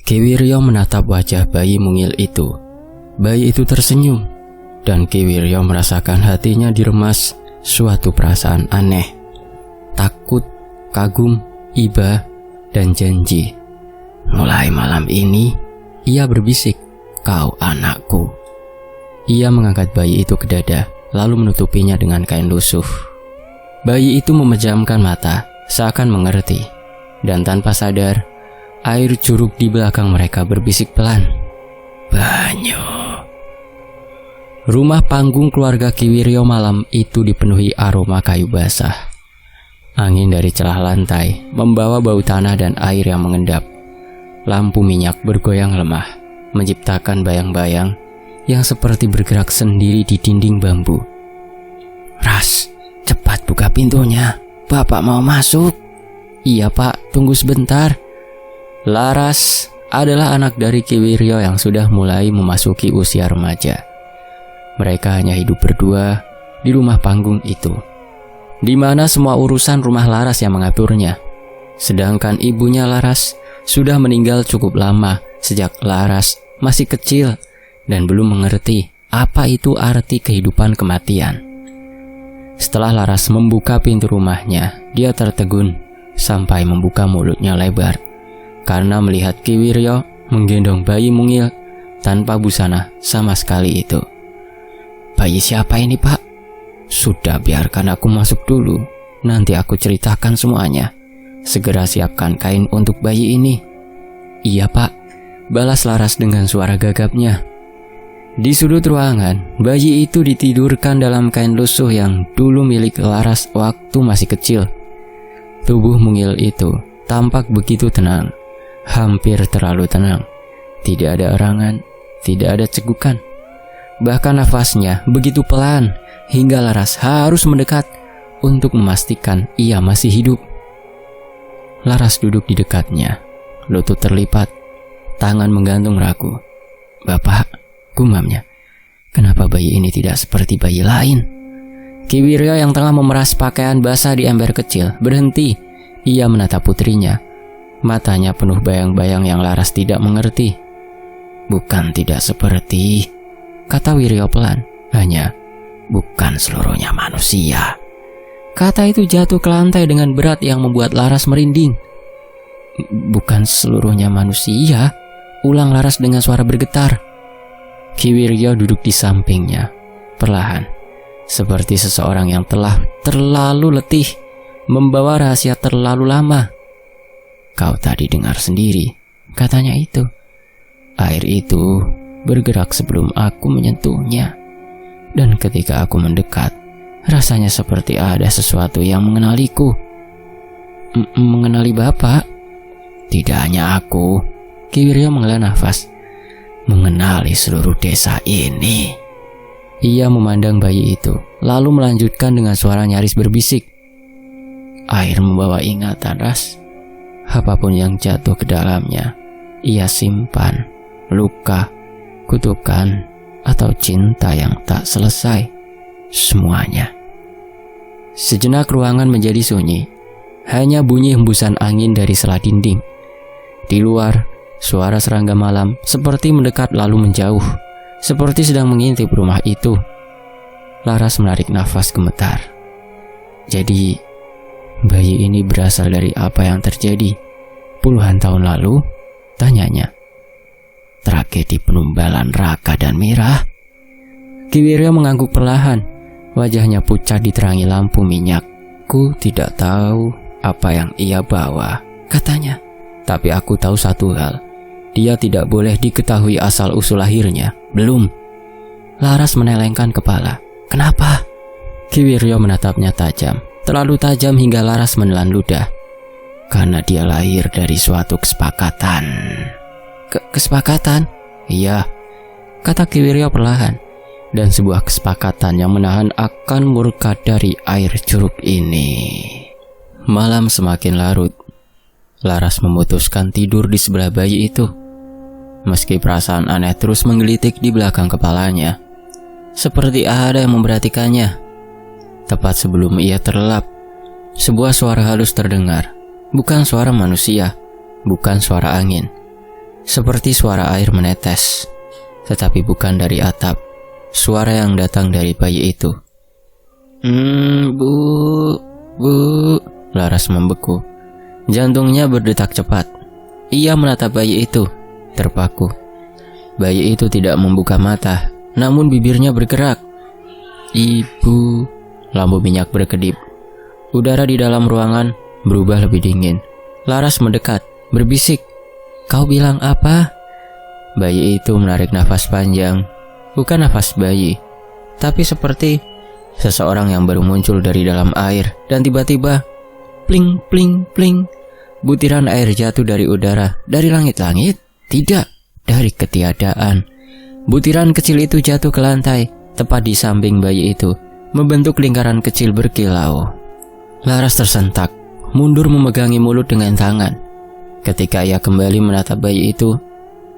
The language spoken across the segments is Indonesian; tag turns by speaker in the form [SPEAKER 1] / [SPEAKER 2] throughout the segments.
[SPEAKER 1] Ki Wiryo menatap wajah bayi mungil itu. Bayi itu tersenyum, dan Ki Wiryo merasakan hatinya diremas suatu perasaan aneh. Takut, kagum, iba, dan janji. Mulai malam ini, ia berbisik, "Kau anakku." Ia mengangkat bayi itu ke dada, lalu menutupinya dengan kain lusuh. Bayi itu memejamkan mata, seakan mengerti. Dan tanpa sadar, air curug di belakang mereka berbisik pelan, "Banyu." Rumah panggung keluarga Ki Wiryo malam itu dipenuhi aroma kayu basah. Angin dari celah lantai membawa bau tanah dan air yang mengendap. Lampu minyak bergoyang lemah, menciptakan bayang-bayang yang seperti bergerak sendiri di dinding bambu. "Ras, cepat buka pintunya. Bapak mau masuk." "Iya pak, tunggu sebentar." Laras adalah anak dari Ki Wiryo yang sudah mulai memasuki usia remaja. Mereka hanya hidup berdua di rumah panggung itu, di mana semua urusan rumah Laras yang mengaturnya. Sedangkan ibunya Laras sudah meninggal cukup lama sejak Laras masih kecil dan belum mengerti apa itu arti kehidupan kematian. Setelah Laras membuka pintu rumahnya, dia tertegun sampai membuka mulutnya lebar karena melihat Ki Wiryo menggendong bayi mungil tanpa busana sama sekali itu. "Bayi siapa ini pak?" "Sudah, biarkan aku masuk dulu. Nanti aku ceritakan semuanya. Segera siapkan kain untuk bayi ini." "Iya pak," balas Laras dengan suara gagapnya. Di sudut ruangan, bayi itu ditidurkan dalam kain lusuh yang dulu milik Laras waktu masih kecil. Tubuh mungil itu tampak begitu tenang, hampir terlalu tenang. Tidak ada erangan, tidak ada cegukan. Bahkan nafasnya begitu pelan hingga Laras harus mendekat untuk memastikan ia masih hidup. Laras duduk di dekatnya, lutut terlipat, tangan menggantung ragu. "Bapak," gumamnya, "kenapa bayi ini tidak seperti bayi lain?" Ki Wiryo yang tengah memeras pakaian basah di ember kecil berhenti. Ia menatap putrinya. Matanya penuh bayang-bayang yang Laras tidak mengerti. "Bukan tidak seperti," kata Wiryo pelan, "hanya bukan seluruhnya manusia." Kata itu jatuh ke lantai dengan berat yang membuat Laras merinding. "Bukan seluruhnya manusia," ulang Laras dengan suara bergetar. Ki Wiryo duduk di sampingnya, perlahan, seperti seseorang yang telah terlalu letih, membawa rahasia terlalu lama. "Kau tadi dengar sendiri," katanya itu. "Air itu bergerak sebelum aku menyentuhnya. Dan ketika aku mendekat, rasanya seperti ada sesuatu yang mengenaliku." "Mengenali bapak?" "Tidak hanya aku," Ki Wiryo menghela nafas, "mengenali seluruh desa ini." Ia memandang bayi itu, lalu melanjutkan dengan suara nyaris berbisik. "Air membawa ingatan, Ras. Apapun yang jatuh ke dalamnya, ia simpan. Luka, kutukan, atau cinta yang tak selesai. Semuanya." Sejenak ruangan menjadi sunyi. Hanya bunyi hembusan angin dari sela dinding. Di luar, suara serangga malam seperti mendekat lalu menjauh, seperti sedang mengintip rumah itu. Laras menarik nafas gemetar. Jadi, bayi ini berasal dari apa yang terjadi puluhan tahun lalu? Tanyanya. "Tragedi penumbalan Raka dan Mira?" Ki Wiryo mengangguk perlahan. Wajahnya pucat diterangi lampu minyak. "Ku tidak tahu apa yang ia bawa," katanya. "Tapi aku tahu satu hal. Dia tidak boleh diketahui asal-usul lahirnya. Belum." Laras menelengkan kepala. "Kenapa?" Ki Wiryo menatapnya tajam. Terlalu tajam hingga Laras menelan ludah. "Karena dia lahir dari suatu kesepakatan." Kesepakatan? "Iya," kata Ki Wiryo perlahan. "Dan sebuah kesepakatan yang menahan akan murka dari air curug ini." Malam semakin larut. Laras memutuskan tidur di sebelah bayi itu. Meski perasaan aneh terus menggelitik di belakang kepalanya, seperti ada yang memperhatikannya. Tepat sebelum ia terlelap, sebuah suara halus terdengar. Bukan suara manusia, bukan suara angin. seperti suara air menetes, tetapi bukan dari atap. Suara yang datang dari bayi itu. Bu, Laras membeku. Jantungnya berdetak cepat. Ia menatap bayi itu, terpaku. Bayi itu tidak membuka mata, namun bibirnya bergerak. Ibu, lampu minyak berkedip. Udara di dalam ruangan berubah lebih dingin. Laras mendekat, berbisik. Kau bilang apa? Bayi itu menarik nafas panjang. Bukan nafas bayi, tapi seperti seseorang yang baru muncul dari dalam air. Dan tiba-tiba, pling, pling, pling, butiran air jatuh dari udara. Dari langit-langit? Tidak, dari ketiadaan. Butiran kecil itu jatuh ke lantai, tepat di samping bayi itu, membentuk lingkaran kecil berkilau. Laras tersentak, mundur memegangi mulut dengan tangan. Ketika ia kembali menatap bayi itu,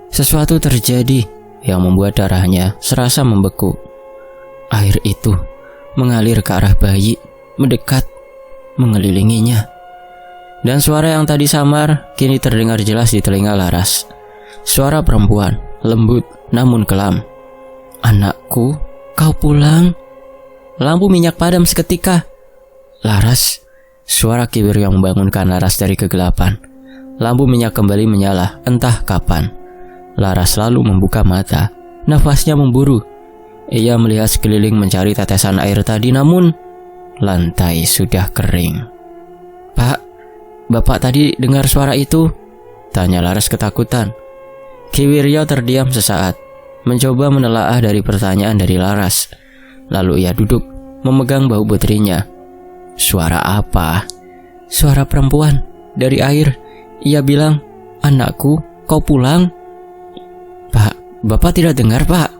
[SPEAKER 1] sesuatu terjadi yang membuat darahnya serasa membeku. Air itu mengalir ke arah bayi, mendekat, mengelilinginya. Dan suara yang tadi samar kini terdengar jelas di telinga Laras. Suara perempuan, lembut namun kelam. Anakku, kau pulang? Lampu minyak padam seketika. Laras, suara Ki Wiryo membangunkan Laras dari kegelapan. Lampu minyak kembali menyala, entah kapan. Laras lalu membuka mata, nafasnya memburu. Ia melihat sekeliling mencari tetesan air tadi, namun lantai sudah kering. Pak, Bapak tadi dengar suara itu? Tanya Laras ketakutan. Ki Wiryo terdiam sesaat, mencoba menelaah dari pertanyaan dari Laras. Lalu ia duduk, memegang bahu putrinya. Suara apa? Suara perempuan, dari air. Ia bilang, anakku, kau pulang? Pak, Bapak tidak dengar, Pak.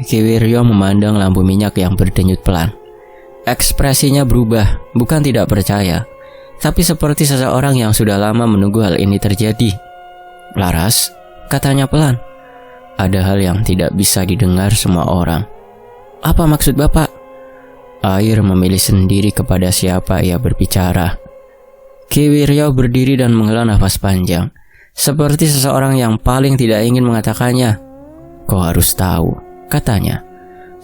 [SPEAKER 1] Ki Wiryo memandang lampu minyak yang berdenyut pelan. Ekspresinya berubah, bukan tidak percaya, tapi seperti seseorang yang sudah lama menunggu hal ini terjadi. Laras, katanya pelan, ada hal yang tidak bisa didengar semua orang. Apa maksud Bapak? Air memilih sendiri kepada siapa ia berbicara. Ki Wiryo berdiri dan menghela nafas panjang, seperti seseorang yang paling tidak ingin mengatakannya. Kau harus tahu, katanya.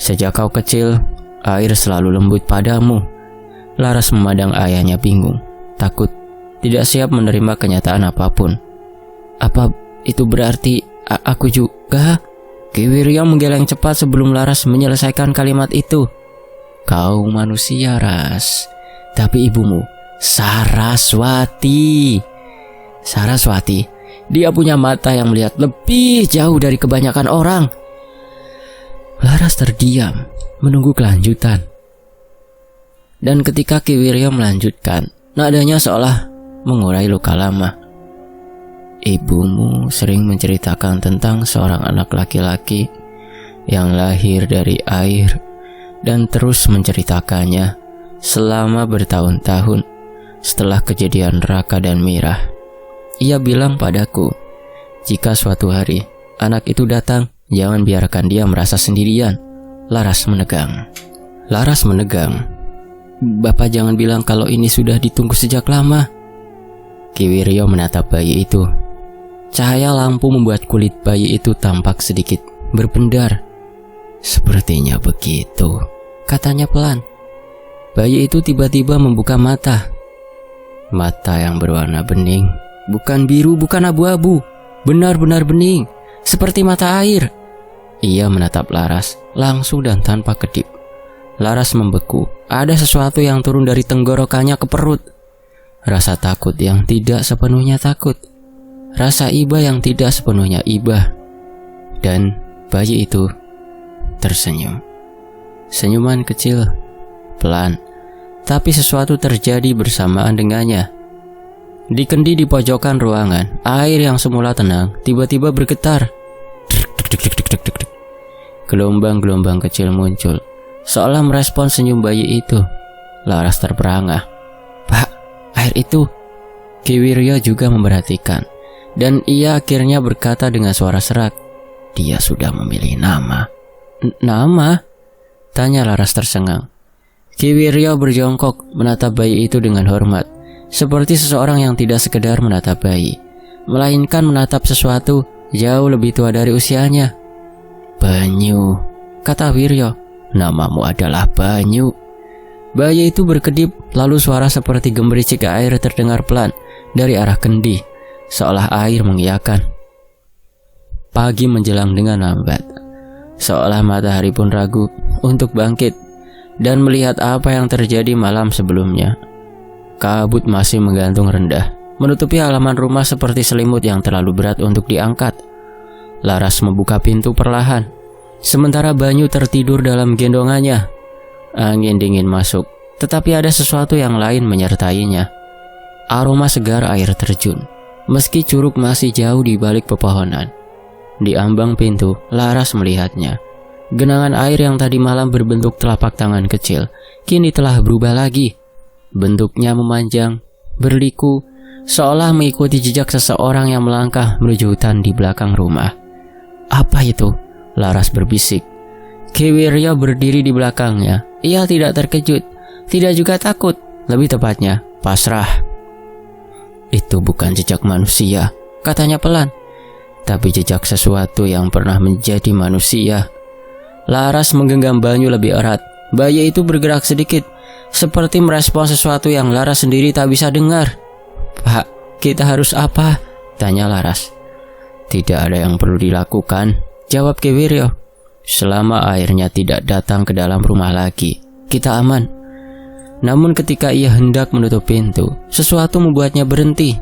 [SPEAKER 1] Sejak kau kecil, air selalu lembut padamu. Laras memandang ayahnya bingung, takut, tidak siap menerima kenyataan apapun. Apa itu berarti aku juga? Ki Wiryo menggeleng cepat sebelum Laras menyelesaikan kalimat itu. Kau manusia, Ras, tapi ibumu Saraswati. Saraswati, dia punya mata yang melihat lebih jauh dari kebanyakan orang. Laras terdiam, menunggu kelanjutan. Dan ketika Ki Wiryo melanjutkan, nadanya seolah mengurai luka lama. Ibumu sering menceritakan tentang seorang anak laki-laki yang lahir dari air dan terus menceritakannya selama bertahun-tahun setelah kejadian Raka dan Mirah. Ia bilang padaku, jika suatu hari anak itu datang, jangan biarkan dia merasa sendirian. Laras menegang. Bapak jangan bilang kalau ini sudah ditunggu sejak lama. Ki Wiryo menatap bayi itu. Cahaya lampu membuat kulit bayi itu tampak sedikit berpendar. Sepertinya begitu, katanya pelan. Bayi itu tiba-tiba membuka mata. Mata yang berwarna bening, bukan biru, bukan abu-abu, benar-benar bening, seperti mata air. Ia menatap Laras, langsung dan tanpa kedip. Laras membeku, ada sesuatu yang turun dari tenggorokannya ke perut. Rasa takut yang tidak sepenuhnya takut, rasa iba yang tidak sepenuhnya iba. Dan bayi itu tersenyum. Senyuman kecil, pelan, tapi sesuatu terjadi bersamaan dengannya. Di kendi di pojokan ruangan, air yang semula tenang tiba-tiba bergetar. Gelombang-gelombang kecil muncul, seolah merespon senyum bayi itu. Laras terperangah. Pak, air itu. Ki Wiryo juga memperhatikan, dan ia akhirnya berkata dengan suara serak, dia sudah memilih nama. Nama? Tanya Laras tersengang. Ki Wiryo berjongkok menatap bayi itu dengan hormat, seperti seseorang yang tidak sekedar menatap bayi, melainkan menatap sesuatu jauh lebih tua dari usianya. "Banyu," kata Wiryo. "Namamu adalah Banyu." Bayi itu berkedip, lalu suara seperti gemericik air terdengar pelan dari arah kendi, seolah air mengiyakan. Pagi menjelang dengan lambat, seolah matahari pun ragu untuk bangkit dan melihat apa yang terjadi malam sebelumnya. Kabut masih menggantung rendah, menutupi halaman rumah seperti selimut yang terlalu berat untuk diangkat. Laras membuka pintu perlahan, sementara Banyu tertidur dalam gendongannya. Angin dingin masuk, tetapi ada sesuatu yang lain menyertainya. Aroma segar air terjun, meski curug masih jauh di balik pepohonan. Di ambang pintu, Laras melihatnya. Genangan air yang tadi malam berbentuk telapak tangan kecil, kini telah berubah lagi. Bentuknya memanjang, berliku, seolah mengikuti jejak seseorang yang melangkah menuju hutan di belakang rumah. "Apa itu?" Laras berbisik. Ki Wiryo berdiri di belakangnya. Ia tidak terkejut, tidak juga takut, lebih tepatnya pasrah. "Itu bukan jejak manusia," katanya pelan, "tapi jejak sesuatu yang pernah menjadi manusia." Laras menggenggam Banyu lebih erat. Bayi itu bergerak sedikit, seperti merespon sesuatu yang Laras sendiri tak bisa dengar. "Pak, kita harus apa?" tanya Laras. "Tidak ada yang perlu dilakukan," jawab Ki Wiryo. "Selama airnya tidak datang ke dalam rumah lagi, kita aman." Namun ketika ia hendak menutup pintu, sesuatu membuatnya berhenti.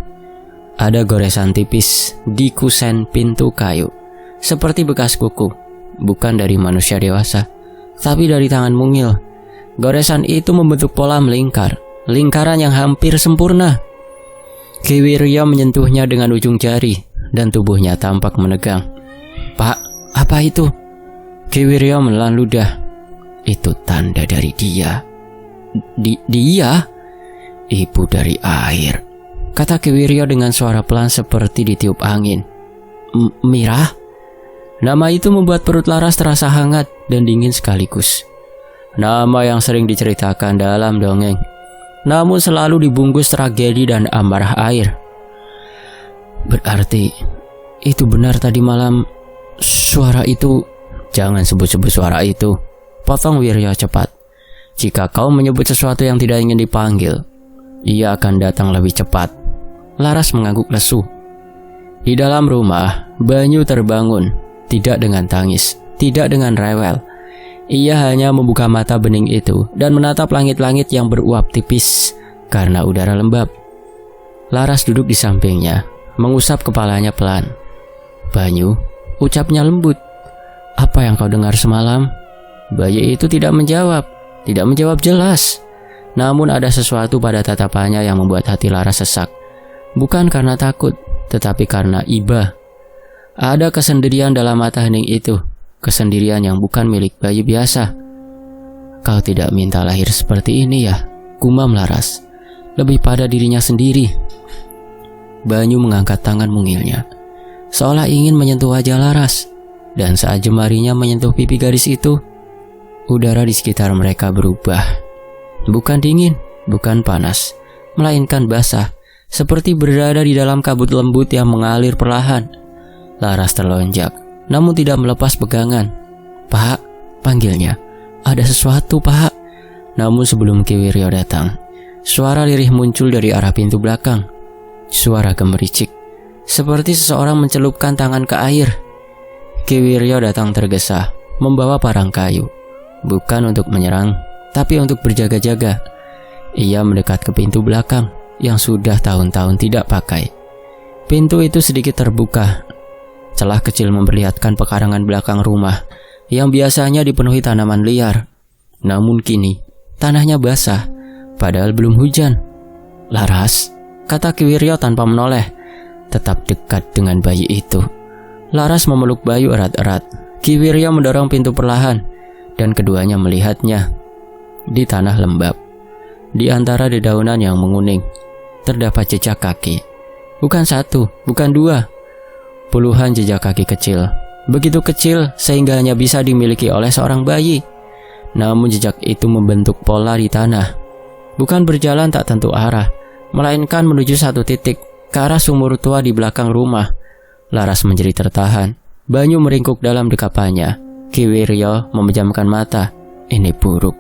[SPEAKER 1] Ada goresan tipis di kusen pintu kayu, seperti bekas kuku, bukan dari manusia dewasa, tapi dari tangan mungil. Goresan itu membentuk pola melingkar, lingkaran yang hampir sempurna. Ki Wiryo menyentuhnya dengan ujung jari, dan tubuhnya tampak menegang. "Pak, apa itu?" Ki Wiryo menelan ludah. "Itu tanda dari dia." Dia? "Ibu dari air," kata Ki Wiryo dengan suara pelan seperti ditiup angin. "Mira?" Nama itu membuat perut Laras terasa hangat dan dingin sekaligus. Nama yang sering diceritakan dalam dongeng, namun selalu dibungkus tragedi dan amarah air. "Berarti itu benar tadi malam suara itu?" "Jangan sebut-sebut suara itu," potong Wiryo cepat. "Jika kau menyebut sesuatu yang tidak ingin dipanggil, ia akan datang lebih cepat." Laras mengangguk lesu. Di dalam rumah, Banyu terbangun, tidak dengan tangis, tidak dengan rewel. Ia hanya membuka mata bening itu dan menatap langit-langit yang beruap tipis karena udara lembab. Laras duduk di sampingnya, mengusap kepalanya pelan. "Banyu," ucapnya lembut. "Apa yang kau dengar semalam?" Bayi itu tidak menjawab jelas. Namun ada sesuatu pada tatapannya yang membuat hati Laras sesak. Bukan karena takut, tetapi karena iba. Ada kesendirian dalam mata hening itu, kesendirian yang bukan milik bayi biasa. "Kau tidak minta lahir seperti ini ya?" gumam Laras, lebih pada dirinya sendiri. Banyu mengangkat tangan mungilnya, seolah ingin menyentuh wajah Laras. Dan saat jemarinya menyentuh pipi gadis itu, udara di sekitar mereka berubah. Bukan dingin, bukan panas, melainkan basah, seperti berada di dalam kabut lembut yang mengalir perlahan. Laras terlonjak, namun tidak melepas pegangan. "Pak," panggilnya. "Ada sesuatu, Pak." Namun sebelum Ki Wiryo datang, suara lirih muncul dari arah pintu belakang. Suara gemericik, seperti seseorang mencelupkan tangan ke air. Ki Wiryo datang tergesa, membawa parang kayu. Bukan untuk menyerang, tapi untuk berjaga-jaga. Ia mendekat ke pintu belakang yang sudah tahun-tahun tidak pakai. Pintu itu sedikit terbuka. Celah kecil memperlihatkan pekarangan belakang rumah yang biasanya dipenuhi tanaman liar. Namun kini, tanahnya basah, padahal belum hujan. "Laras," kata Ki Wiryo tanpa menoleh, tetap dekat dengan bayi itu. Laras memeluk Bayu erat-erat. Ki Wiryo mendorong pintu perlahan, dan keduanya melihatnya. Di tanah lembab, di antara dedaunan yang menguning, terdapat jejak kaki. Bukan satu, bukan dua, puluhan jejak kaki kecil. Begitu kecil sehingga hanya bisa dimiliki oleh seorang bayi. Namun jejak itu membentuk pola di tanah. Bukan berjalan tak tentu arah, melainkan menuju satu titik, ke arah sumur tua di belakang rumah. Laras menjadi tertahan. Banyu meringkuk dalam dekapannya. Ki Wiryo memejamkan mata. Ini buruk.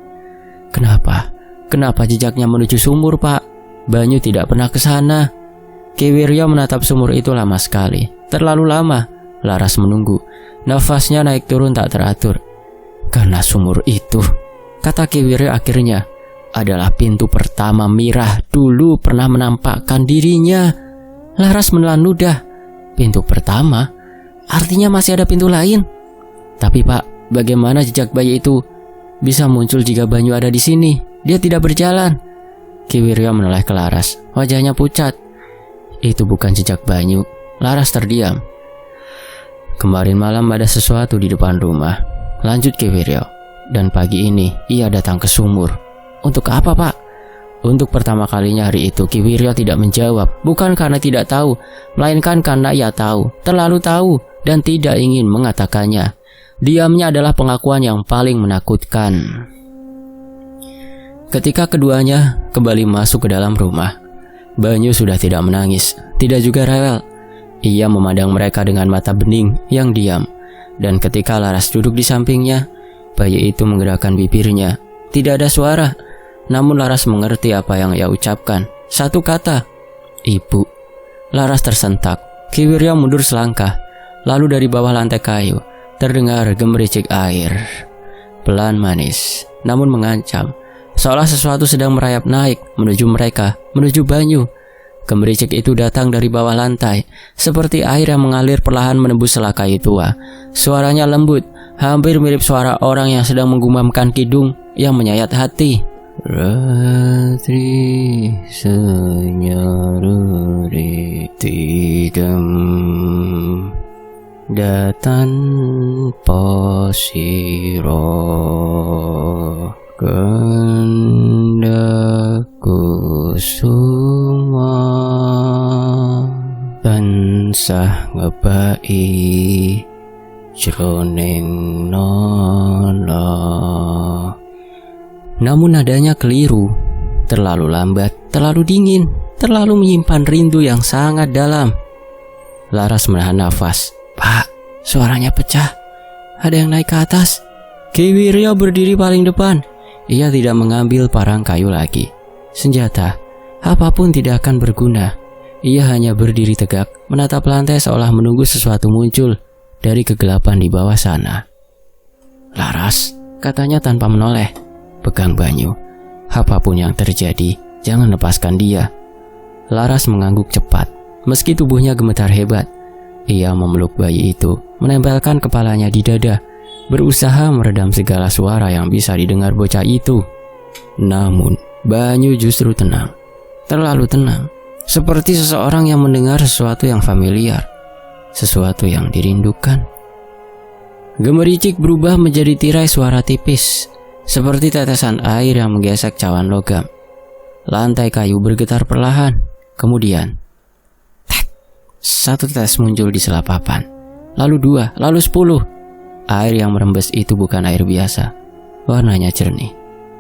[SPEAKER 1] Kenapa? Kenapa jejaknya menuju sumur, Pak? Banyu tidak pernah ke sana. Ki Wiryo menatap sumur itu lama sekali. Terlalu lama. Laras menunggu. Nafasnya naik turun tak teratur. Karena sumur itu, kata Ki Wiryo akhirnya, adalah pintu pertama Mirah dulu pernah menampakkan dirinya. Laras menelan ludah. Pintu pertama? Artinya masih ada pintu lain? Tapi Pak, bagaimana jejak bayi itu bisa muncul jika Banyu ada di sini? Dia tidak berjalan. Ki Wiryo menoleh ke Laras. Wajahnya pucat. Itu bukan jejak Banyu. Laras terdiam. Kemarin malam ada sesuatu di depan rumah, lanjut Ki Wiryo. Dan pagi ini ia datang ke sumur. Untuk apa, Pak? Untuk pertama kalinya hari itu Ki Wiryo tidak menjawab. Bukan karena tidak tahu, melainkan karena ia tahu, terlalu tahu, dan tidak ingin mengatakannya. Diamnya adalah pengakuan yang paling menakutkan. Ketika keduanya kembali masuk ke dalam rumah, Banyu sudah tidak menangis, tidak juga rewel. Ia memandang mereka dengan mata bening yang diam. Dan ketika Laras duduk di sampingnya, bayi itu menggerakkan bibirnya. Tidak ada suara, namun Laras mengerti apa yang ia ucapkan. Satu kata, Ibu. Laras tersentak. Ki Wiryo mundur selangkah. Lalu dari bawah lantai kayu terdengar gemericik air. Pelan manis, namun mengancam. Seolah sesuatu sedang merayap naik menuju mereka, menuju Banyu. Gemericik itu datang dari bawah lantai, seperti air yang mengalir perlahan menembus sela kayu tua. Suaranya lembut, hampir mirip suara orang yang sedang menggumamkan kidung yang menyayat hati. Ratri senyaruri tidam datan posiro kendaku semua tansah ngebai jroning nono. Namun nadanya keliru, terlalu lambat, terlalu dingin, terlalu menyimpan rindu yang sangat dalam. Laras menahan nafas. Pak, suaranya pecah. Ada yang naik ke atas. Ki Wiryo berdiri paling depan. Ia tidak mengambil parang kayu lagi. Senjata, apapun tidak akan berguna. Ia hanya berdiri tegak, menatap lantai seolah menunggu sesuatu muncul dari kegelapan di bawah sana. Laras, katanya tanpa menoleh. Pegang Banyu. Apapun yang terjadi, jangan lepaskan dia. Laras mengangguk cepat. Meski tubuhnya gemetar hebat, ia memeluk bayi itu, menempelkan kepalanya di dada, berusaha meredam segala suara yang bisa didengar bocah itu. Namun, Banyu justru tenang. Terlalu tenang. Seperti seseorang yang mendengar sesuatu yang familiar. Sesuatu yang dirindukan. Gemericik berubah menjadi tirai suara tipis. Seperti tetesan air yang menggesek cawan logam. Lantai kayu bergetar perlahan. Kemudian, tek, satu tetes muncul di sela papan. Lalu 2, lalu 10. Air yang merembes itu bukan air biasa. Warnanya jernih,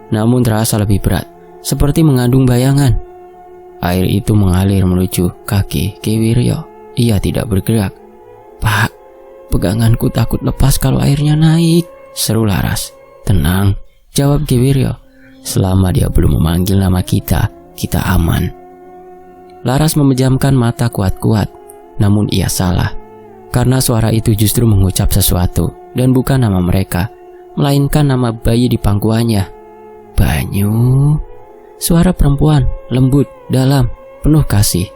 [SPEAKER 1] namun terasa lebih berat, seperti mengandung bayangan. Air itu mengalir menuju kaki Ki Wiryo. Ia tidak bergerak. Pak, peganganku takut lepas kalau airnya naik, seru Laras. Tenang, jawab Ki Wiryo. Selama dia belum memanggil nama kita aman. Laras memejamkan mata kuat-kuat. Namun ia salah. Karena suara itu justru mengucap sesuatu. Dan bukan nama mereka, melainkan nama bayi di pangkuannya. Banyu. Suara perempuan, lembut, dalam, penuh kasih.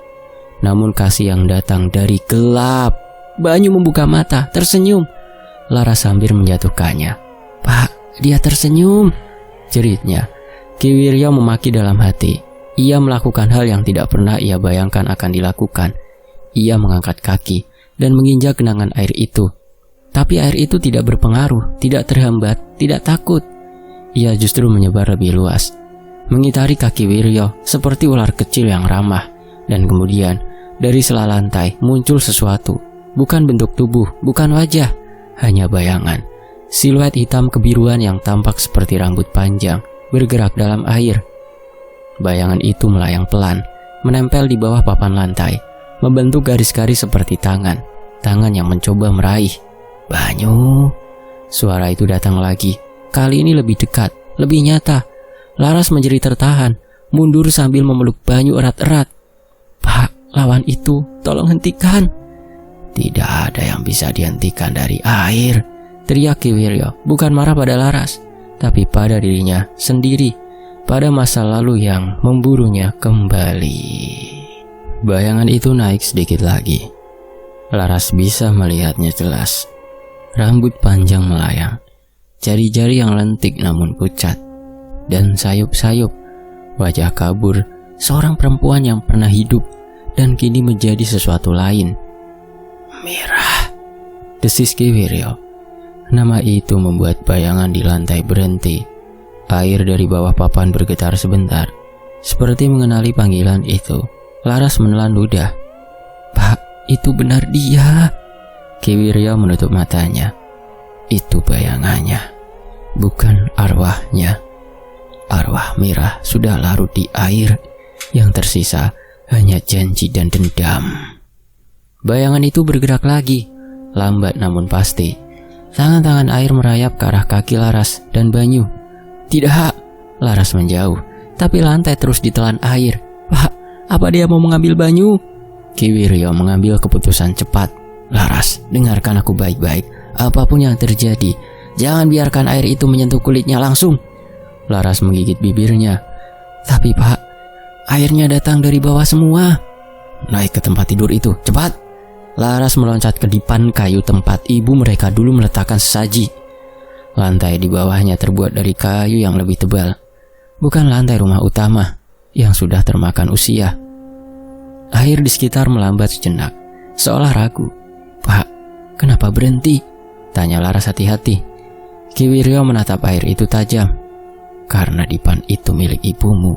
[SPEAKER 1] Namun kasih yang datang dari gelap. Banyu membuka mata, tersenyum. Laras sambil menjatuhkannya. Pak, dia tersenyum, jeritnya. Ki Wiryo memaki dalam hati. Ia melakukan hal yang tidak pernah ia bayangkan akan dilakukan. Ia mengangkat kaki dan menginjak genangan air itu. Tapi air itu tidak berpengaruh, tidak terhambat, tidak takut. Ia justru menyebar lebih luas, mengitari kaki Wiryo seperti ular kecil yang ramah. Dan kemudian dari sela lantai muncul sesuatu. Bukan bentuk tubuh, bukan wajah, hanya bayangan. Siluet hitam kebiruan yang tampak seperti rambut panjang bergerak dalam air. Bayangan itu melayang pelan, menempel di bawah papan lantai, membentuk garis-garis seperti tangan yang mencoba meraih. Banyu. Suara itu datang lagi. Kali ini lebih dekat, lebih nyata. Laras menjadi tertahan, mundur sambil memeluk Banyu erat-erat. "Pak, lawan itu, tolong hentikan." "Tidak ada yang bisa dihentikan dari air," teriak Ki Wiryo, bukan marah pada Laras, tapi pada dirinya sendiri, pada masa lalu yang memburunya kembali. Bayangan itu naik sedikit lagi. Laras bisa melihatnya jelas. Rambut panjang melayang, jari-jari yang lentik namun pucat, dan sayup-sayup. Wajah kabur seorang perempuan yang pernah hidup dan kini menjadi sesuatu lain. "Mirah," desis Ki Wiryo. Nama itu membuat bayangan di lantai berhenti. Air dari bawah papan bergetar sebentar. Seperti mengenali panggilan itu, Laras menelan ludah. "Pak, itu benar dia." Ki Wiryo menutup matanya. Itu bayangannya, bukan arwahnya. Arwah Mirah sudah larut di air. Yang tersisa hanya janji dan dendam. Bayangan itu bergerak lagi, lambat namun pasti. Tangan-tangan air merayap ke arah kaki Laras dan Banyu. "Tidak!" Laras menjauh, tapi lantai terus ditelan air. "Pak, apa dia mau mengambil Banyu?" Ki Wiryo mengambil keputusan cepat. "Laras, dengarkan aku baik-baik. Apapun yang terjadi, jangan biarkan air itu menyentuh kulitnya langsung." Laras menggigit bibirnya. "Tapi Pak, airnya datang dari bawah semua." "Naik ke tempat tidur itu, cepat!" Laras meloncat ke dipan kayu tempat ibu mereka dulu meletakkan sesaji. Lantai di bawahnya terbuat dari kayu yang lebih tebal. Bukan lantai rumah utama yang sudah termakan usia. Air di sekitar melambat sejenak, seolah ragu. "Pak, kenapa berhenti?" tanya Laras hati-hati. Ki Wiryo menatap air itu tajam. "Karena dipan itu milik ibumu."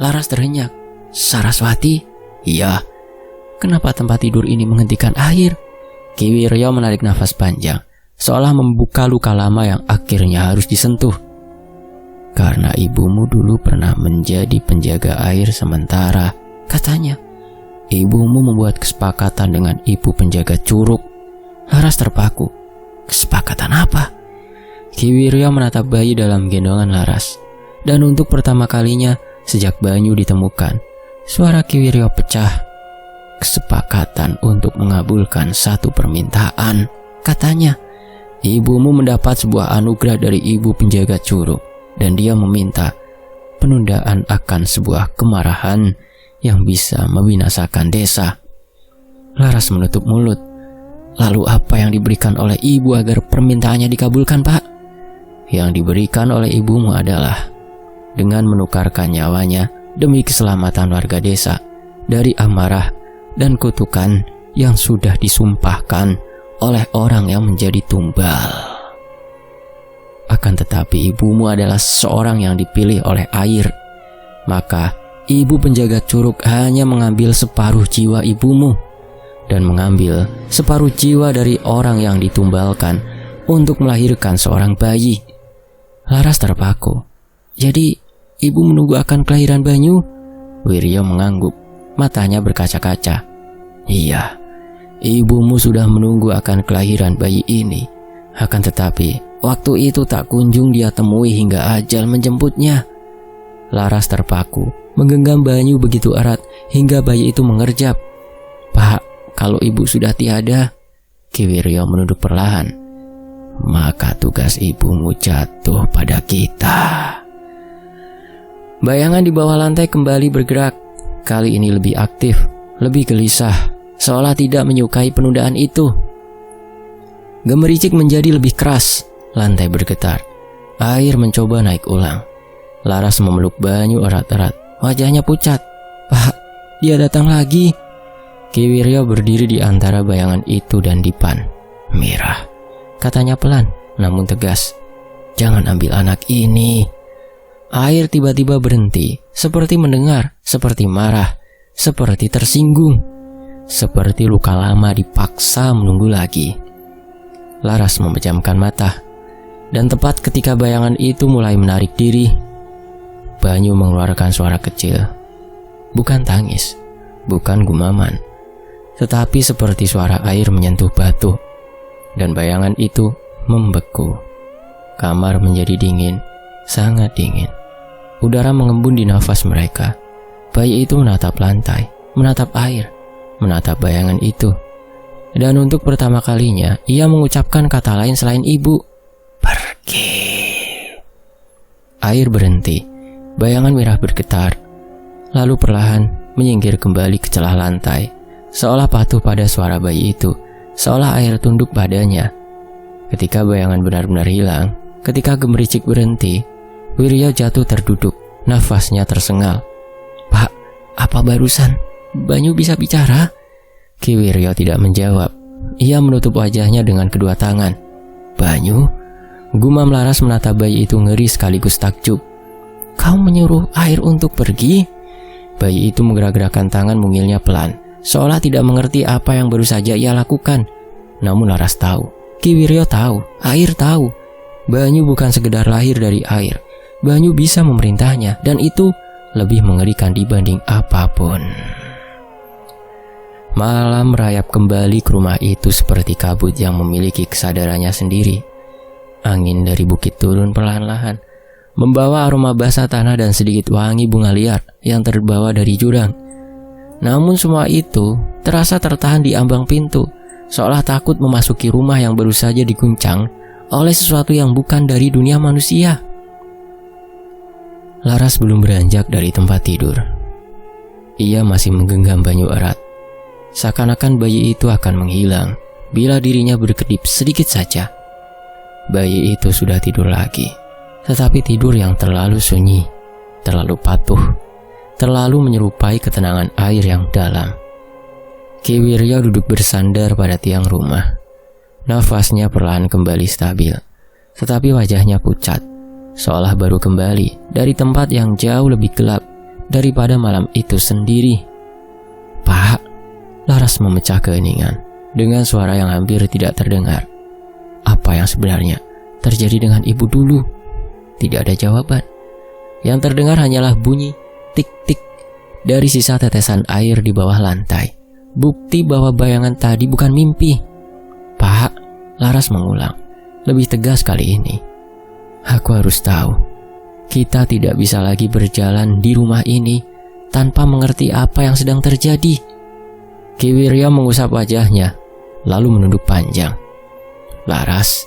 [SPEAKER 1] Laras terhenyak. "Saraswati?" "Iya." "Kenapa tempat tidur ini menghentikan air?" Ki Wiryo menarik nafas panjang, seolah membuka luka lama yang akhirnya harus disentuh. "Karena ibumu dulu pernah menjadi penjaga air sementara," katanya. "Ibumu membuat kesepakatan dengan ibu penjaga curug." Laras terpaku. "Kesepakatan apa?" Ki Wiryo menatap bayi dalam gendongan Laras. Dan untuk pertama kalinya sejak Banyu ditemukan, suara Ki Wiryo pecah. "Kesepakatan untuk mengabulkan satu permintaan," katanya. "Ibumu mendapat sebuah anugerah dari ibu penjaga curug, dan dia meminta penundaan akan sebuah kemarahan yang bisa membinasakan desa." Laras menutup mulut. "Lalu apa yang diberikan oleh ibu agar permintaannya dikabulkan, Pak?" "Yang diberikan oleh ibumu adalah dengan menukarkan nyawanya demi keselamatan warga desa dari amarah dan kutukan yang sudah disumpahkan oleh orang yang menjadi tumbal. Akan tetapi ibumu adalah seorang yang dipilih oleh air. Maka ibu penjaga curug hanya mengambil separuh jiwa ibumu dan mengambil separuh jiwa dari orang yang ditumbalkan untuk melahirkan seorang bayi." Laras terpaku. "Jadi ibu menunggu akan kelahiran Banyu?" Wiryo mengangguk, matanya berkaca-kaca. "Iya, ibumu sudah menunggu akan kelahiran bayi ini. Akan tetapi waktu itu tak kunjung dia temui hingga ajal menjemputnya." Laras terpaku, menggenggam Banyu begitu erat hingga bayi itu mengerjap. "Pak, kalau ibu sudah tiada," Ki Wiryo menunduk perlahan, "maka tugas ibumu jatuh pada kita." Bayangan di bawah lantai kembali bergerak. Kali ini lebih aktif, lebih gelisah, seolah tidak menyukai penundaan itu. Gemericik menjadi lebih keras. Lantai bergetar. Air mencoba naik ulang. Laras memeluk Banyu erat-erat. Wajahnya pucat. "Pak, dia datang lagi." Ki Wiryo berdiri di antara bayangan itu dan dipan. "Mirah," katanya pelan namun tegas, "jangan ambil anak ini." Air tiba-tiba berhenti, seperti mendengar, seperti marah, seperti tersinggung, seperti luka lama dipaksa menunggu lagi. Laras memejamkan mata, dan tepat ketika bayangan itu mulai menarik diri, Banyu mengeluarkan suara kecil. Bukan tangis, bukan gumaman, tetapi seperti suara air menyentuh batu, dan bayangan itu membeku. Kamar menjadi dingin, sangat dingin. Udara mengembun di nafas mereka. Bayi itu menatap lantai, menatap air, menatap bayangan itu. Dan untuk pertama kalinya, ia mengucapkan kata lain selain ibu. Pergi. Air berhenti. Bayangan merah bergetar. Lalu perlahan menyingkir kembali ke celah lantai, seolah patuh pada suara bayi itu, seolah air tunduk padanya. Ketika bayangan benar-benar hilang, ketika gemericik berhenti, Wiryo jatuh terduduk, nafasnya tersengal. Pak, apa barusan? Banyu bisa bicara? Ki Wiryo tidak menjawab. Ia menutup wajahnya dengan kedua tangan. Banyu? Gumam Laras menatap bayi itu ngeri sekaligus takjub. Kau menyuruh air untuk pergi? Bayi itu menggerak-gerakkan tangan mungilnya pelan, seolah tidak mengerti apa yang baru saja ia lakukan. Namun Laras tahu, Ki Wiryo tahu, air tahu. Banyu bukan sekedar lahir dari air. Banyu bisa memerintahnya, dan itu lebih mengerikan dibanding apapun. Malam merayap kembali ke rumah itu seperti kabut yang memiliki kesadarannya sendiri. Angin dari bukit turun perlahan-lahan, membawa aroma basah tanah dan sedikit wangi bunga liar yang terbawa dari jurang. Namun semua itu terasa tertahan di ambang pintu, seolah takut memasuki rumah yang baru saja diguncang oleh sesuatu yang bukan dari dunia manusia. Laras belum beranjak dari tempat tidur. Ia masih menggenggam Banyu erat. Seakan-akan bayi itu akan menghilang bila dirinya berkedip sedikit saja. Bayi itu sudah tidur lagi, tetapi tidur yang terlalu sunyi, terlalu patuh, terlalu menyerupai ketenangan air yang dalam. Ki Wiryo duduk bersandar pada tiang rumah. Nafasnya perlahan kembali stabil, tetapi wajahnya pucat, seolah baru kembali dari tempat yang jauh lebih gelap daripada malam itu sendiri. Pak, Laras memecah keheningan dengan suara yang hampir tidak terdengar. Apa yang sebenarnya terjadi dengan ibu dulu? Tidak ada jawaban. Yang terdengar hanyalah bunyi tik-tik dari sisa tetesan air di bawah lantai. Bukti bahwa bayangan tadi bukan mimpi. Pak, Laras mengulang, lebih tegas kali ini. Aku harus tahu. Kita tidak bisa lagi berjalan di rumah ini tanpa mengerti apa yang sedang terjadi. Ki Wiryo mengusap wajahnya, lalu menunduk panjang. Laras,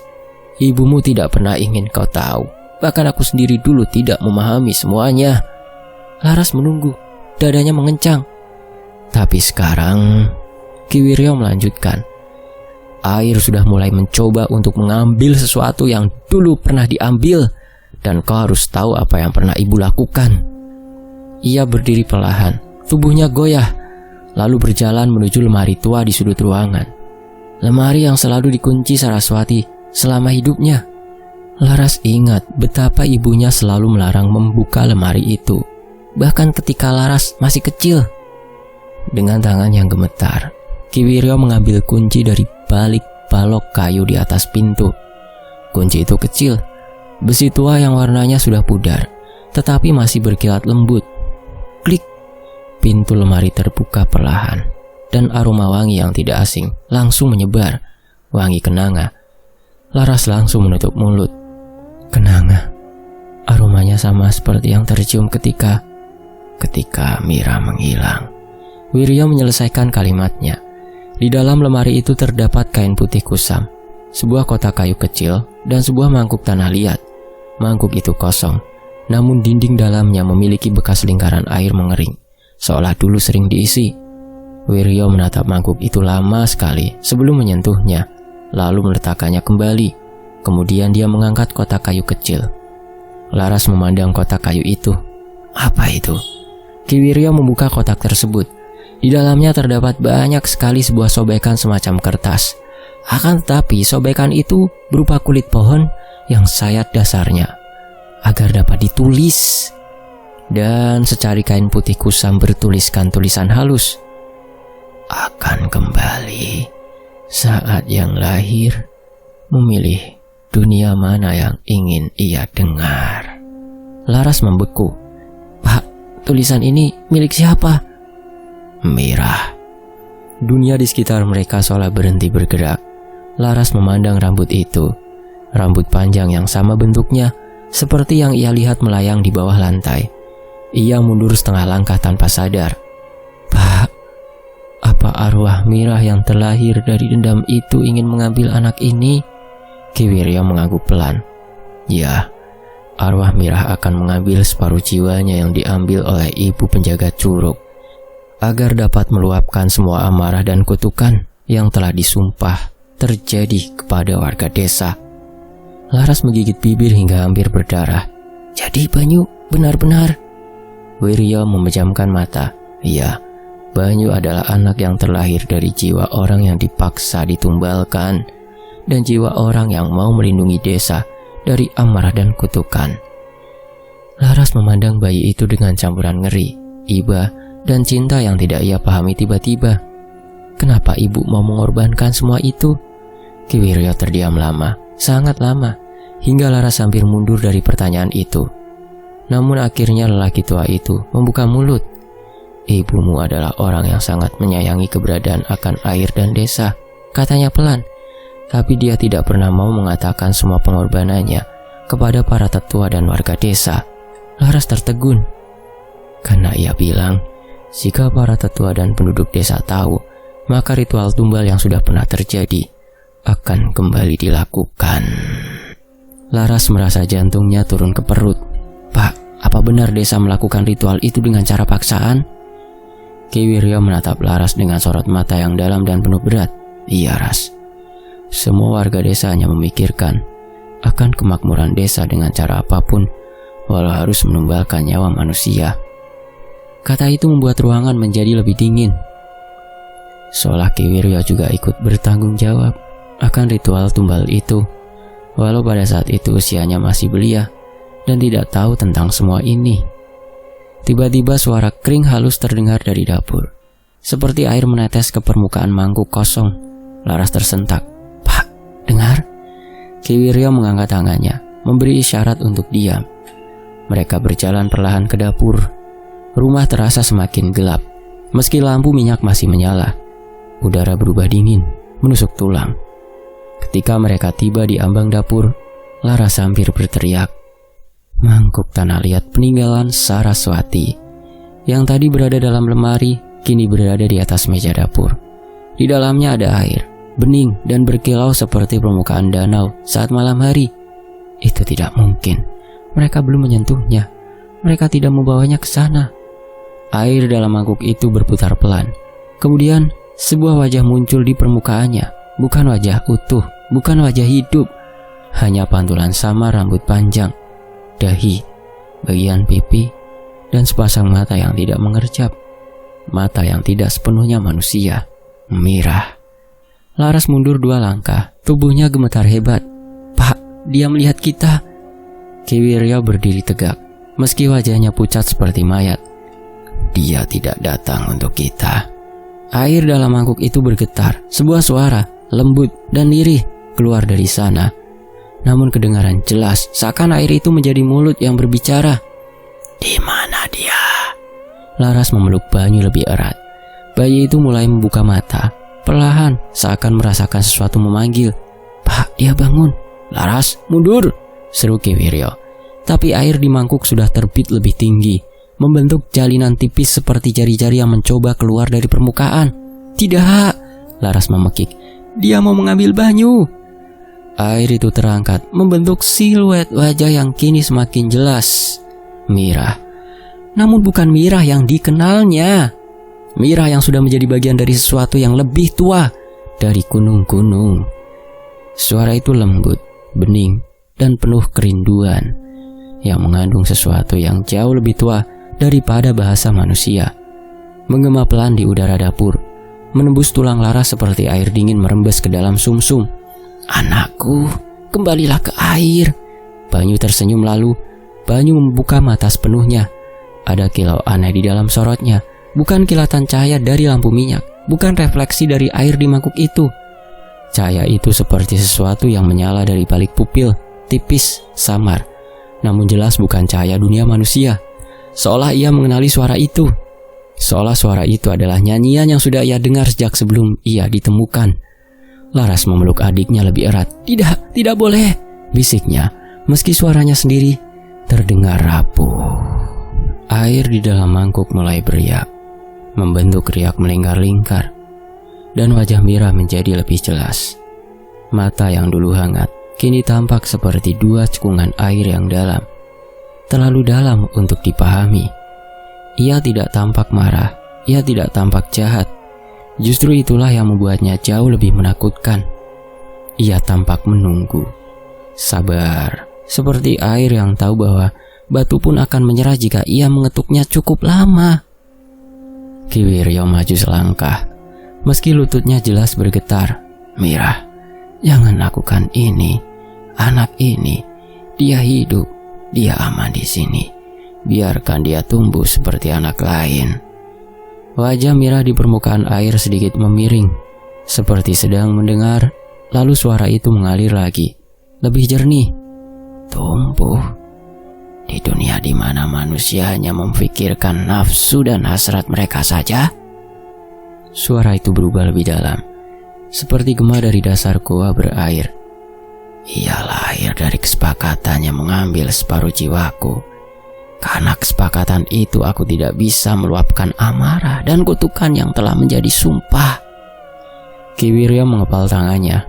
[SPEAKER 1] ibumu tidak pernah ingin kau tahu. Bahkan aku sendiri dulu tidak memahami semuanya. Laras menunggu, dadanya mengencang. Tapi sekarang, Ki Wiryo melanjutkan. Air sudah mulai mencoba untuk mengambil sesuatu yang dulu pernah diambil, dan kau harus tahu apa yang pernah ibu lakukan. Ia berdiri perlahan, tubuhnya goyah, lalu berjalan menuju lemari tua di sudut ruangan. Lemari yang selalu dikunci Saraswati selama hidupnya. Laras ingat betapa ibunya selalu melarang membuka lemari itu, bahkan ketika Laras masih kecil. Dengan tangan yang gemetar, Ki Wiryo mengambil kunci dari balik balok kayu di atas pintu. Kunci itu kecil, besi tua yang warnanya sudah pudar, tetapi masih berkilat lembut. Klik, pintu lemari terbuka perlahan, dan aroma wangi yang tidak asing langsung menyebar. Wangi kenanga. Laras langsung menutup mulut. Kenanga. Aromanya sama seperti yang tercium ketika Mira menghilang. Wiryo menyelesaikan kalimatnya. Di dalam lemari itu terdapat kain putih kusam, sebuah kotak kayu kecil, dan sebuah mangkuk tanah liat. Mangkuk itu kosong, namun dinding dalamnya memiliki bekas lingkaran air mengering, seolah dulu sering diisi. Wiryo menatap mangkuk itu lama sekali sebelum menyentuhnya, lalu meletakkannya kembali. Kemudian dia mengangkat kotak kayu kecil. Laras memandang kotak kayu itu. Apa itu? Ki Wiryo membuka kotak tersebut. Di dalamnya terdapat banyak sekali sebuah sobekan semacam kertas. Akan tetapi sobekan itu berupa kulit pohon yang sayat dasarnya agar dapat ditulis. Dan secari kain putih kusam bertuliskan tulisan halus. Akan kembali saat yang lahir memilih dunia mana yang ingin ia dengar. Laras membeku. Pak, tulisan ini milik siapa? Mira. Dunia di sekitar mereka seolah berhenti bergerak. Laras memandang rambut itu. Rambut panjang yang sama bentuknya, seperti yang ia lihat melayang di bawah lantai. Ia mundur setengah langkah tanpa sadar. Pak, apa arwah Mirah yang terlahir dari dendam itu ingin mengambil anak ini? Ki Wiryo mengangguk pelan. Ya, arwah Mirah akan mengambil separuh jiwanya yang diambil oleh ibu penjaga curug, agar dapat meluapkan semua amarah dan kutukan yang telah disumpah terjadi kepada warga desa. Laras menggigit bibir hingga hampir berdarah. Jadi Banyu benar-benar? Wiryo memejamkan mata. Iya, Banyu adalah anak yang terlahir dari jiwa orang yang dipaksa ditumbalkan, dan jiwa orang yang mau melindungi desa dari amarah dan kutukan. Laras memandang bayi itu dengan campuran ngeri, iba, dan cinta yang tidak ia pahami tiba-tiba. Kenapa ibu mau mengorbankan semua itu? Ki Wiryo terdiam lama, sangat lama, hingga Laras hampir mundur dari pertanyaan itu. Namun akhirnya lelaki tua itu membuka mulut. Ibumu adalah orang yang sangat menyayangi keberadaan akan air dan desa, katanya pelan. Tapi dia tidak pernah mau mengatakan semua pengorbanannya kepada para tetua dan warga desa. Laras tertegun, karena ia bilang, jika para tetua dan penduduk desa tahu, maka ritual tumbal yang sudah pernah terjadi akan kembali dilakukan. Laras merasa jantungnya turun ke perut. Pak, apa benar desa melakukan ritual itu dengan cara paksaan? Ki Wiryo menatap Laras dengan sorot mata yang dalam dan penuh berat. Iya, Ras. Semua warga desa hanya memikirkan akan kemakmuran desa dengan cara apapun, walau harus menumbalkan nyawa manusia. Kata itu membuat ruangan menjadi lebih dingin. Seolah Ki Wiryo juga ikut bertanggung jawab akan ritual tumbal itu, walau pada saat itu usianya masih belia dan tidak tahu tentang semua ini. Tiba-tiba suara kering halus terdengar dari dapur, seperti air menetes ke permukaan mangkuk kosong. Laras tersentak. Pak, dengar? Ki Wiryo mengangkat tangannya, memberi isyarat untuk diam. Mereka berjalan perlahan ke dapur. Rumah terasa semakin gelap, meski lampu minyak masih menyala. Udara berubah dingin, menusuk tulang. Ketika mereka tiba di ambang dapur, Laras hampir berteriak. Mangkuk tanah liat peninggalan Saraswati yang tadi berada dalam lemari, kini berada di atas meja dapur. Di dalamnya ada air, bening dan berkilau seperti permukaan danau saat malam hari. Itu tidak mungkin. Mereka belum menyentuhnya. Mereka tidak membawanya ke sana. Air dalam mangkuk itu berputar pelan. Kemudian sebuah wajah muncul di permukaannya. Bukan wajah utuh, bukan wajah hidup. Hanya pantulan samar rambut panjang, dahi, bagian pipi, dan sepasang mata yang tidak mengerjap. Mata yang tidak sepenuhnya manusia. Mirah. Laras mundur 2 langkah, tubuhnya gemetar hebat. Pak, dia melihat kita. Ki Wiryo berdiri tegak, meski wajahnya pucat seperti mayat. Dia tidak datang untuk kita. Air dalam mangkuk itu bergetar. Sebuah suara, lembut dan lirih, keluar dari sana. Namun kedengaran jelas, seakan air itu menjadi mulut yang berbicara. Di mana dia? Laras memeluk Banyu lebih erat. Bayi itu mulai membuka mata. Perlahan, seakan merasakan sesuatu memanggil. Pak, dia bangun. Laras, mundur, seru Ki Wiryo. Tapi air di mangkuk sudah terbit lebih tinggi, membentuk jalinan tipis seperti jari-jari yang mencoba keluar dari permukaan. Tidak, Laras memekik. Dia mau mengambil Banyu. Air itu terangkat, membentuk siluet wajah yang kini semakin jelas. Mirah. Namun bukan Mirah yang dikenalnya. Mirah yang sudah menjadi bagian dari sesuatu yang lebih tua dari gunung-gunung. Suara itu lembut, bening, dan penuh kerinduan yang mengandung sesuatu yang jauh lebih tua daripada bahasa manusia. Menggema pelan di udara dapur, menembus tulang Laras seperti air dingin merembes ke dalam sumsum. Anakku, kembalilah ke air. Banyu tersenyum lalu. Banyu membuka mata sepenuhnya. Ada kilau aneh di dalam sorotnya. Bukan kilatan cahaya dari lampu minyak, bukan refleksi dari air di mangkuk itu. Cahaya itu seperti sesuatu yang menyala dari balik pupil, tipis, samar. Namun jelas bukan cahaya dunia manusia. Seolah ia mengenali suara itu. seolah suara itu adalah nyanyian yang sudah ia dengar sejak sebelum ia ditemukan. Laras memeluk adiknya lebih erat. Tidak boleh, bisiknya, meski suaranya sendiri terdengar rapuh. Air di dalam mangkuk mulai beriak, membentuk riak melingkar-lingkar, dan wajah Mira menjadi lebih jelas. Mata yang dulu hangat kini tampak seperti dua cekungan air yang dalam, terlalu dalam untuk dipahami. Ia tidak tampak marah, ia tidak tampak jahat. Justru itulah yang membuatnya jauh lebih menakutkan. Ia tampak menunggu, sabar, seperti air yang tahu bahwa batu pun akan menyerah jika ia mengetuknya cukup lama. Ki Wiryo maju selangkah, meski lututnya jelas bergetar. Mira, jangan lakukan ini. Anak ini, dia hidup, dia aman di sini. Biarkan dia tumbuh seperti anak lain. Wajah Mira di permukaan air sedikit memiring, seperti sedang mendengar. Lalu suara itu mengalir lagi, lebih jernih. Tumbuh di dunia di mana manusia hanya memfikirkan nafsu dan hasrat mereka saja. Suara itu berubah lebih dalam, seperti gema dari dasar goa berair. Ia lahir dari kesepakatan yang mengambil separuh jiwaku. Karena kesepakatan itu aku tidak bisa meluapkan amarah dan kutukan yang telah menjadi sumpah. Ki Wiryo mengepal tangannya.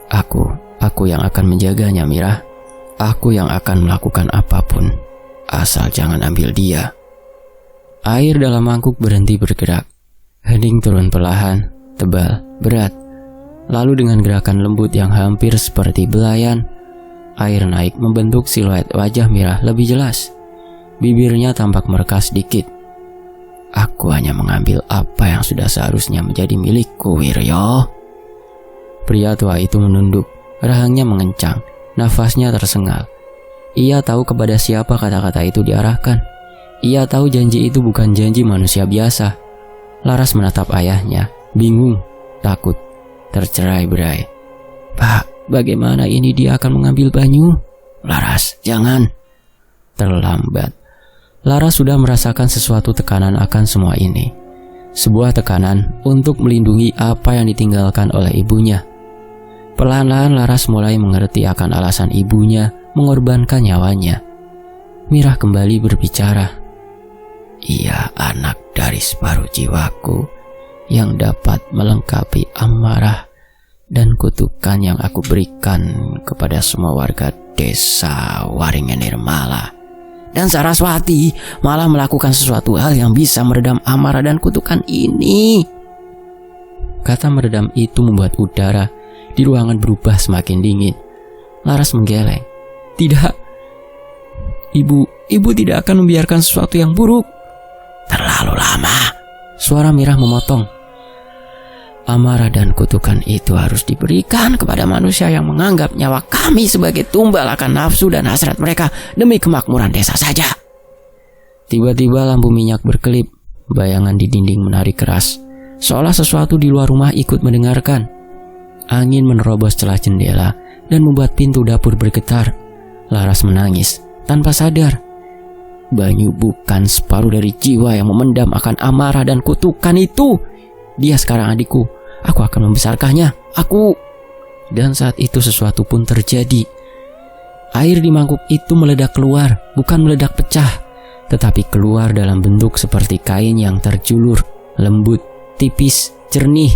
[SPEAKER 1] Aku yang akan menjaganya, Mira. Aku yang akan melakukan apapun, asal jangan ambil dia. Air dalam mangkuk berhenti bergerak. Hening turun perlahan, tebal, berat. Lalu dengan gerakan lembut yang hampir seperti belayan, air naik membentuk siluet wajah Mira lebih jelas. Bibirnya tampak merekas sedikit. Aku hanya mengambil apa yang sudah seharusnya menjadi milikku, Wiryo. Pria tua itu menunduk, rahangnya mengencang, nafasnya tersengal. Ia tahu kepada siapa kata-kata itu diarahkan. Ia tahu janji itu bukan janji manusia biasa. Laras menatap ayahnya, bingung, takut, tercerai-berai. Pak, bagaimana ini dia akan mengambil Banyu? Laras, jangan. Terlambat. Laras sudah merasakan sesuatu tekanan akan semua ini. Sebuah tekanan untuk melindungi apa yang ditinggalkan oleh ibunya. Perlahan-lahan Laras mulai mengerti akan alasan ibunya mengorbankan nyawanya. Mira kembali berbicara. Ia anak dari separuh jiwaku yang dapat melengkapi amarah dan kutukan yang aku berikan kepada semua warga desa Waringin Nirmala. Dan Saraswati malah melakukan sesuatu hal yang bisa meredam amarah dan kutukan ini. Kata meredam itu membuat udara di ruangan berubah semakin dingin. Laras menggeleng. Tidak, Ibu tidak akan membiarkan sesuatu yang buruk. Terlalu lama, suara Mira memotong. Amarah dan kutukan itu harus diberikan kepada manusia yang menganggap nyawa kami sebagai tumbal akan nafsu dan hasrat mereka demi kemakmuran desa saja. Tiba-tiba lampu minyak berkelip, bayangan di dinding menarik keras, seolah sesuatu di luar rumah ikut mendengarkan. Angin menerobos celah jendela dan membuat pintu dapur bergetar. Laras menangis tanpa sadar. Banyu bukan separuh dari jiwa yang memendam akan amarah dan kutukan itu. Dia sekarang adikku. Aku akan membesarkannya. Dan saat itu sesuatu pun terjadi. Air di mangkuk itu meledak keluar, bukan meledak pecah, tetapi keluar dalam bentuk seperti kain yang terjulur, lembut, tipis, jernih.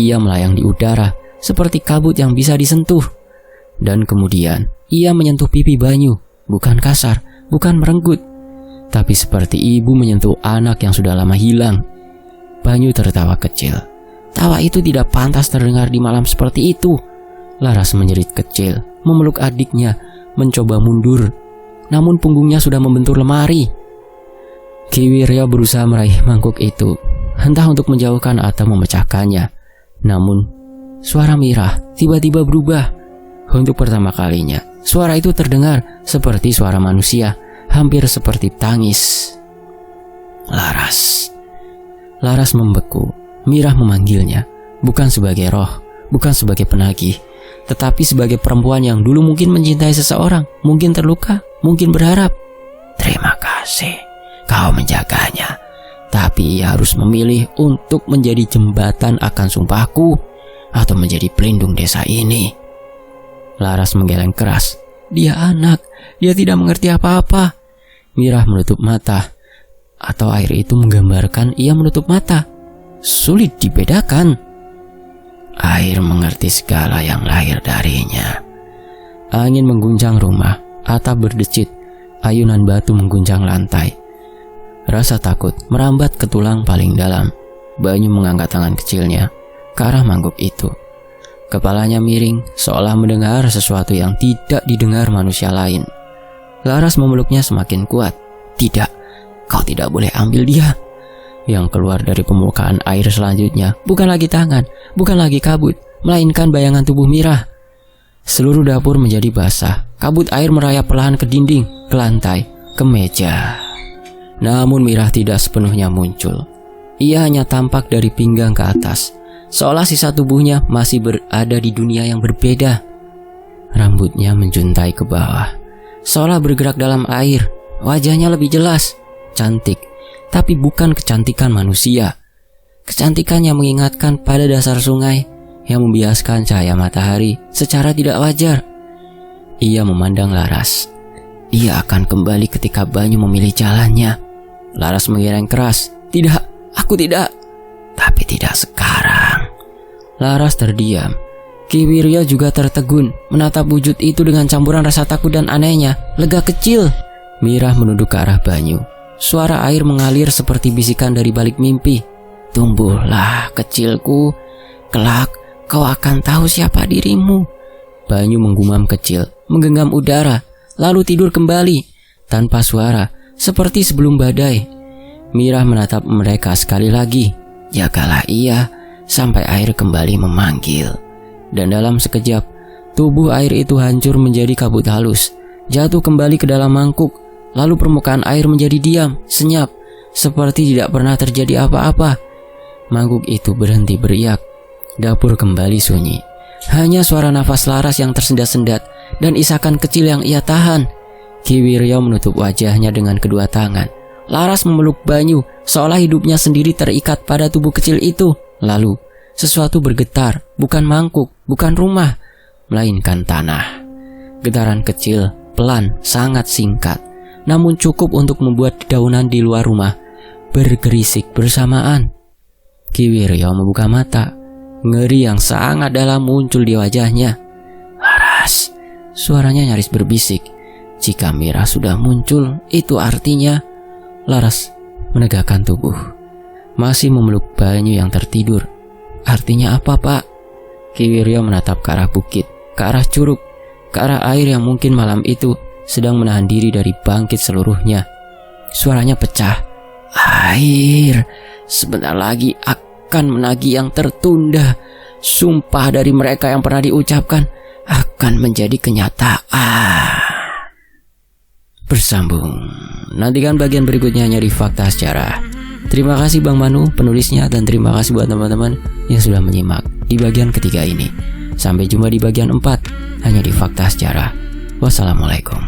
[SPEAKER 1] Ia melayang di udara, seperti kabut yang bisa disentuh. Dan kemudian, ia menyentuh pipi Banyu, bukan kasar, bukan merenggut, tapi seperti ibu menyentuh anak yang sudah lama hilang. Banyu tertawa kecil. Tawa itu tidak pantas terdengar di malam seperti itu. Laras menjerit kecil, memeluk adiknya, mencoba mundur. Namun punggungnya sudah membentur lemari. Ki Wiryo berusaha meraih mangkuk itu, entah untuk menjauhkan atau memecahkannya. Namun, suara Mira tiba-tiba berubah. Untuk pertama kalinya, suara itu terdengar seperti suara manusia, hampir seperti tangis. Laras membeku. Mira memanggilnya, bukan sebagai roh, bukan sebagai penagih, tetapi sebagai perempuan yang dulu mungkin mencintai seseorang, mungkin terluka, mungkin berharap. Terima kasih, kau menjaganya. Tapi ia harus memilih untuk menjadi jembatan akan sumpahku atau menjadi pelindung desa ini. Laras menggeleng keras. Dia anak, dia tidak mengerti apa-apa. Mirah menutup mata. Atau air itu menggambarkan ia menutup mata. Sulit dibedakan. Air mengerti segala yang lahir darinya. Angin mengguncang rumah, atap berdecit, ayunan batu mengguncang lantai. Rasa takut merambat ke tulang paling dalam. Banyu mengangkat tangan kecilnya ke arah mangkuk itu. Kepalanya miring, seolah mendengar sesuatu yang tidak didengar manusia lain. Laras memeluknya semakin kuat. Tidak, kau tidak boleh ambil dia. Yang keluar dari permukaan air selanjutnya bukan lagi tangan, bukan lagi kabut, melainkan bayangan tubuh Mirah. Seluruh dapur menjadi basah. Kabut air merayap perlahan ke dinding, ke lantai, ke meja. Namun Mirah tidak sepenuhnya muncul. Ia hanya tampak dari pinggang ke atas, seolah sisa tubuhnya masih berada di dunia yang berbeda. Rambutnya menjuntai ke bawah, seolah bergerak dalam air. Wajahnya lebih jelas, cantik, tapi bukan kecantikan manusia. Kecantikan yang mengingatkan pada dasar sungai yang membiaskan cahaya matahari secara tidak wajar. Ia memandang Laras. Ia akan kembali ketika Banyu memilih jalannya. Laras menggeleng keras. Tidak, aku tidak. Tapi tidak sekarang. Laras terdiam. Ki Wiryo juga tertegun menatap wujud itu dengan campuran rasa takut dan anehnya lega kecil. Mirah menunduk ke arah Banyu. Suara air mengalir seperti bisikan dari balik mimpi. Tumbuhlah kecilku, kelak kau akan tahu siapa dirimu. Banyu menggumam kecil, menggenggam udara, lalu tidur kembali tanpa suara, seperti sebelum badai. Mirah menatap mereka sekali lagi. Jagalah ia sampai air kembali memanggil. Dan dalam sekejap, tubuh air itu hancur menjadi kabut halus, jatuh kembali ke dalam mangkuk. Lalu permukaan air menjadi diam, senyap, seperti tidak pernah terjadi apa-apa. Mangkuk itu berhenti beriak. Dapur kembali sunyi. Hanya suara nafas Laras yang tersendat-sendat dan isakan kecil yang ia tahan. Ki Wiryo menutup wajahnya dengan kedua tangan. Laras memeluk Banyu, seolah hidupnya sendiri terikat pada tubuh kecil itu. Lalu, sesuatu bergetar, bukan mangkuk, bukan rumah, melainkan tanah. Getaran kecil, pelan, sangat singkat, namun cukup untuk membuat dedaunan di luar rumah bergerisik bersamaan. Ki Wiryo membuka mata. Ngeri yang sangat dalam muncul di wajahnya. Laras, suaranya nyaris berbisik. Jika Mirah sudah muncul, itu artinya... Laras menegakkan tubuh, masih memeluk Banyu yang tertidur. Artinya apa, Pak? Ki Wiryo menatap ke arah bukit, ke arah curug, ke arah air yang mungkin malam itu sedang menahan diri dari bangkit seluruhnya. Suaranya pecah. Air, sebentar lagi akan menagih yang tertunda. Sumpah dari mereka yang pernah diucapkan akan menjadi kenyataan. Bersambung. Nantikan bagian berikutnya hanya di Fakta Sejarah. Terima kasih Bang Manu penulisnya, dan terima kasih buat teman-teman yang sudah menyimak di bagian ketiga ini. Sampai jumpa di bagian 4 hanya di Fakta Sejarah. Wassalamualaikum.